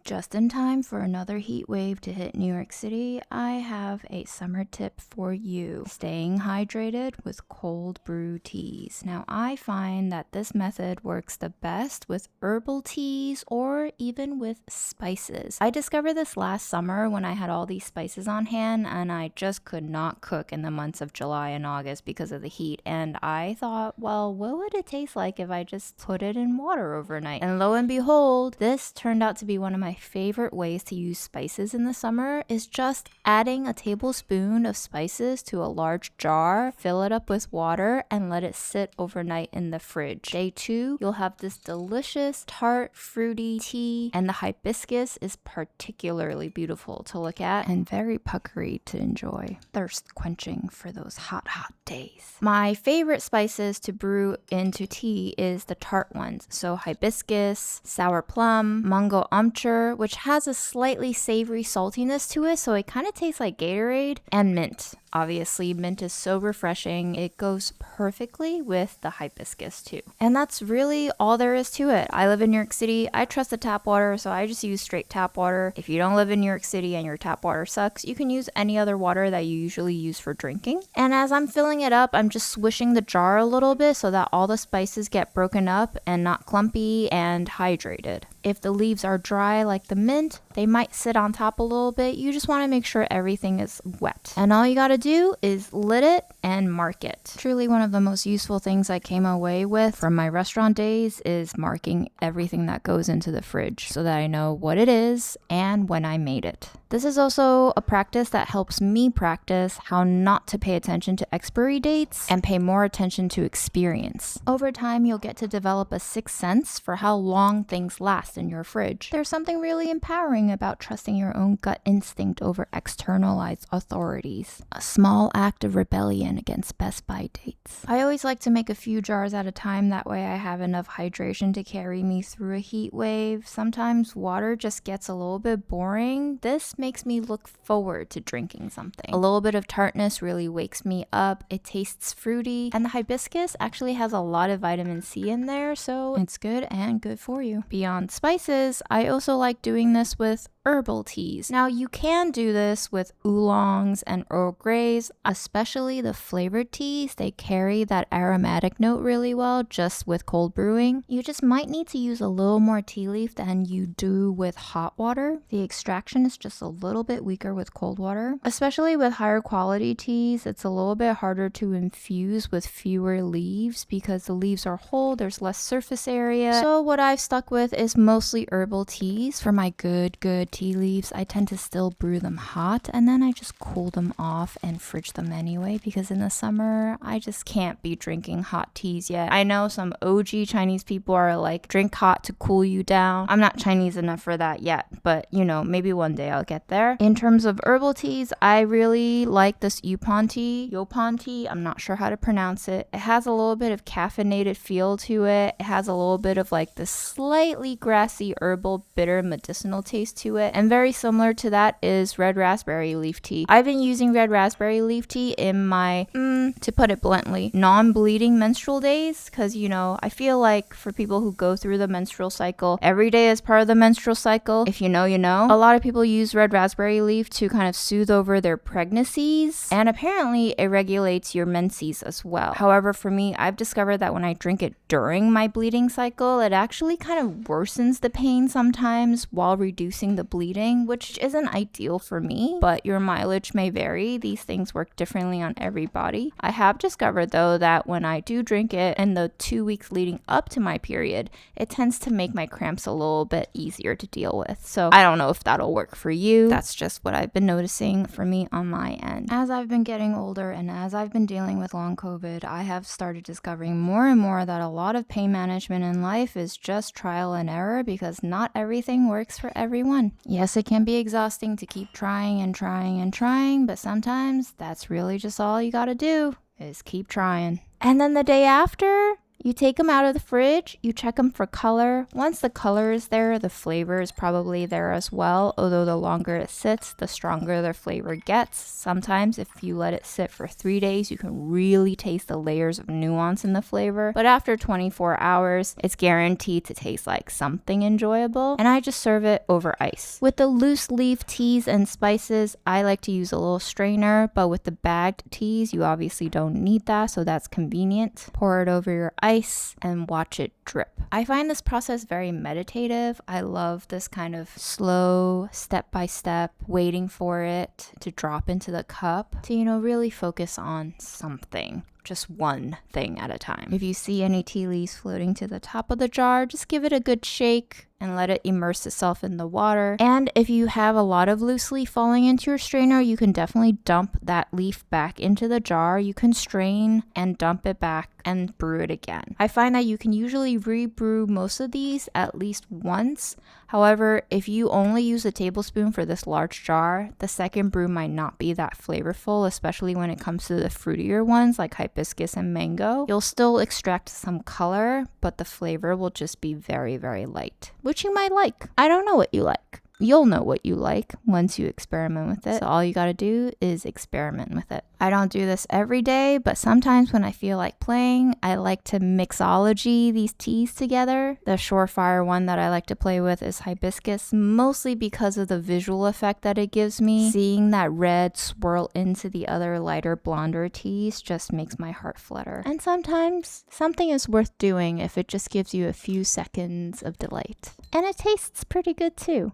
Just in time for another heat wave to hit New York City, I have a summer tip for you. Staying hydrated with cold brew teas. Now, I find that this method works the best with herbal teas or even with spices. I discovered this last summer when I had all these spices on hand and I just could not cook in the months of July and August because of the heat. And I thought, well, what would it taste like if I just put it in water overnight? And lo and behold, this turned out to be one of my favorite ways to use spices in the summer is just adding a tablespoon of spices to a large jar, fill it up with water, and let it sit overnight in the fridge. Day 2, you'll have this delicious tart, fruity tea, and the hibiscus is particularly beautiful to look at and very puckery to enjoy. Thirst quenching for those hot days. My favorite spices to brew into tea is the tart ones. So hibiscus, sour plum, mango umchur, which has a slightly savory saltiness to it, so it kind of tastes like Gatorade, and mint. Obviously, mint is so refreshing. It goes perfectly with the hibiscus too. And that's really all there is to it. I live in New York City. I trust the tap water, so I just use straight tap water. If you don't live in New York City and your tap water sucks, you can use any other water that you usually use for drinking. And as I'm filling it up, I'm just swishing the jar a little bit so that all the spices get broken up and not clumpy and hydrated. If the leaves are dry like the mint, they might sit on top a little bit. You just want to make sure everything is wet. And all you got to do is lit it and mark it. Truly one of the most useful things I came away with from my restaurant days is marking everything that goes into the fridge so that I know what it is and when I made it. This is also a practice that helps me practice how not to pay attention to expiry dates and pay more attention to experience. Over time, you'll get to develop a sixth sense for how long things last in your fridge. There's something really empowering about trusting your own gut instinct over externalized authorities. A small act of rebellion against Best By dates. I always like to make a few jars at a time, that way I have enough hydration to carry me through a heat wave. Sometimes water just gets a little bit boring. This makes me look forward to drinking something. A little bit of tartness really wakes me up. It tastes fruity, and the hibiscus actually has a lot of vitamin C in there, so it's good and good for you. Beyond spices, I also like doing this with herbal teas. Now, you can do this with oolongs and Earl Greys, especially the flavored teas. They carry that aromatic note really well just with cold brewing. You just might need to use a little more tea leaf than you do with hot water. The extraction is just a little bit weaker with cold water. Especially with higher quality teas, it's a little bit harder to infuse with fewer leaves because the leaves are whole, there's less surface area. So what I've stuck with is mostly herbal teas. For my good tea leaves, I tend to still brew them hot and then I just cool them off and fridge them anyway, because in the summer I just can't be drinking hot teas yet. I know some OG Chinese people are like, drink hot to cool you down. I'm not Chinese enough for that yet, but you know, maybe one day I'll get there. In terms of herbal teas, I really like this Yopon tea. I'm not sure how to pronounce it. It has a little bit of caffeinated feel to it. It has a little bit of like this slightly grassy herbal bitter medicinal taste to it. And very similar to that is red raspberry leaf tea. I've been using red raspberry leaf tea in my, to put it bluntly, non-bleeding menstrual days, because you know, I feel like for people who go through the menstrual cycle, every day is part of the menstrual cycle. If you know, you know. A lot of people use red raspberry leaf to kind of soothe over their pregnancies, and apparently it regulates your menses as well. However, for me, I've discovered that when I drink it during my bleeding cycle, it actually kind of worsens the pain sometimes while reducing the bleeding, which isn't ideal for me, but your mileage may vary. These things work differently on everybody. I have discovered though that when I do drink it in the 2 weeks leading up to my period, it tends to make my cramps a little bit easier to deal with. So I don't know if that'll work for you. That's just what I've been noticing for me on my end. As I've been getting older and as I've been dealing with long COVID, I have started discovering more and more that a lot of pain management in life is just trial and error, because not everything works for everyone. Yes, it can be exhausting to keep trying and trying and trying, but sometimes that's really just all you gotta do is keep trying. And then the day after, You take them out of the fridge, you check them for color. Once the color is there, the flavor is probably there as well, although the longer it sits, the stronger the flavor gets. Sometimes if you let it sit for 3 days, you can really taste the layers of nuance in the flavor. But after 24 hours, it's guaranteed to taste like something enjoyable, and I just serve it over ice. With the loose leaf teas and spices, I like to use a little strainer, but with the bagged teas, you obviously don't need that, so that's convenient. Pour it over your ice and watch it drip. I find this process very meditative. I love this kind of slow, step-by-step, waiting for it to drop into the cup to, really focus on something. Just one thing at a time. If you see any tea leaves floating to the top of the jar, just give it a good shake and let it immerse itself in the water. And if you have a lot of loose leaf falling into your strainer, you can definitely dump that leaf back into the jar. You can strain and dump it back and brew it again. I find that you can usually rebrew most of these at least once. However, if you only use a tablespoon for this large jar, the second brew might not be that flavorful, especially when it comes to the fruitier ones like hibiscus and mango. You'll still extract some color, but the flavor will just be very, very light, which you might like. I don't know what you like. You'll know what you like once you experiment with it. So all you gotta do is experiment with it. I don't do this every day, but sometimes when I feel like playing, I like to mixology these teas together. The surefire one that I like to play with is hibiscus, mostly because of the visual effect that it gives me. Seeing that red swirl into the other lighter, blonder teas just makes my heart flutter. And sometimes something is worth doing if it just gives you a few seconds of delight. And it tastes pretty good too.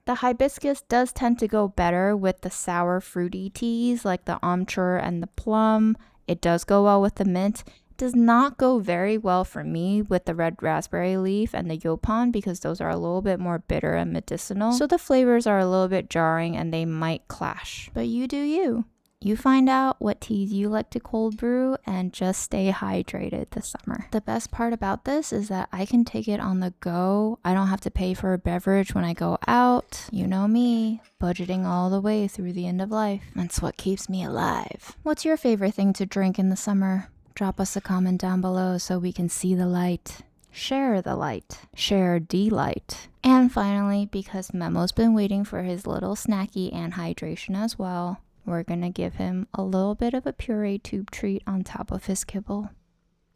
The hibiscus does tend to go better with the sour fruity teas like the amchur and the plum. It does go well with the mint. It does not go very well for me with the red raspberry leaf and the yopon because those are a little bit more bitter and medicinal. So the flavors are a little bit jarring and they might clash. But you do you. You find out what teas you like to cold brew and just stay hydrated this summer. The best part about this is that I can take it on the go. I don't have to pay for a beverage when I go out. You know me, budgeting all the way through the end of life. That's what keeps me alive. What's your favorite thing to drink in the summer? Drop us a comment down below so we can see the light. Share the light. Share delight. And finally, because Memo's been waiting for his little snacky and hydration as well, we're gonna give him a little bit of a puree tube treat on top of his kibble.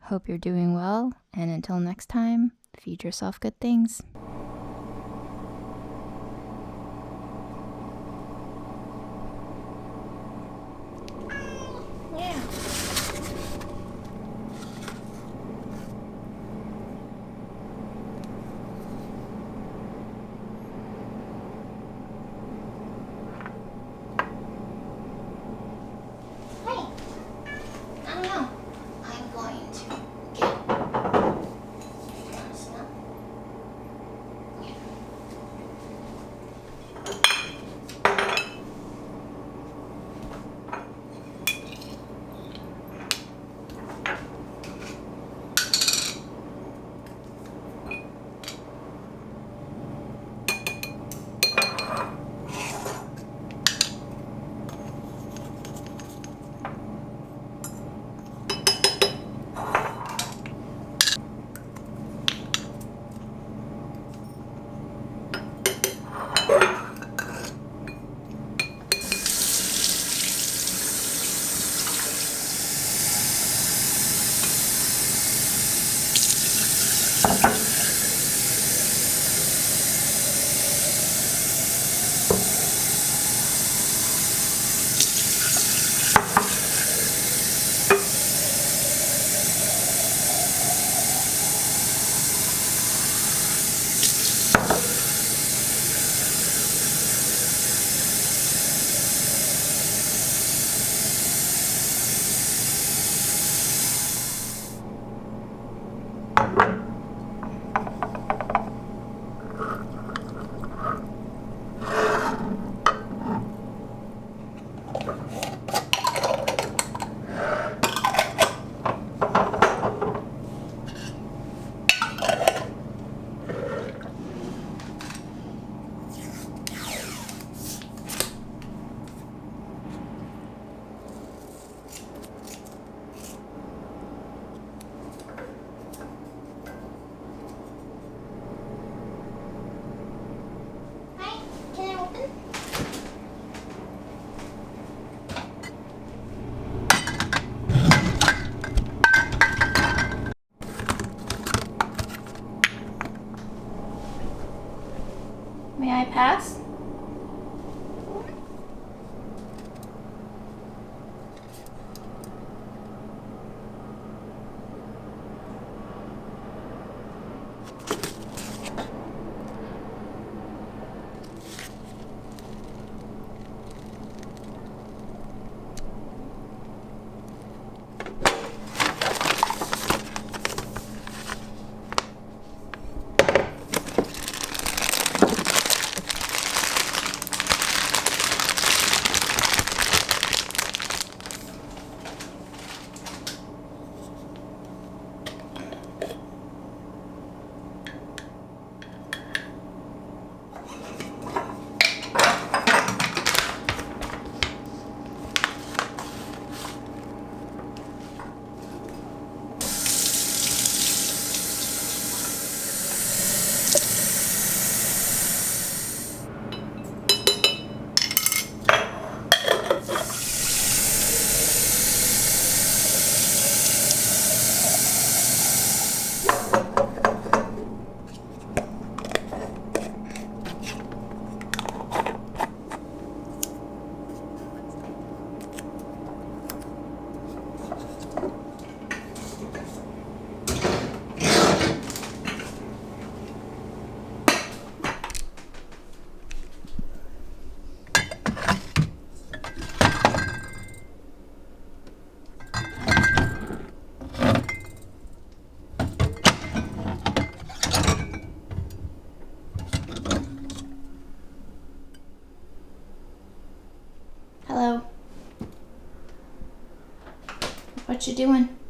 Hope you're doing well, and until next time, feed yourself good things. What you doing?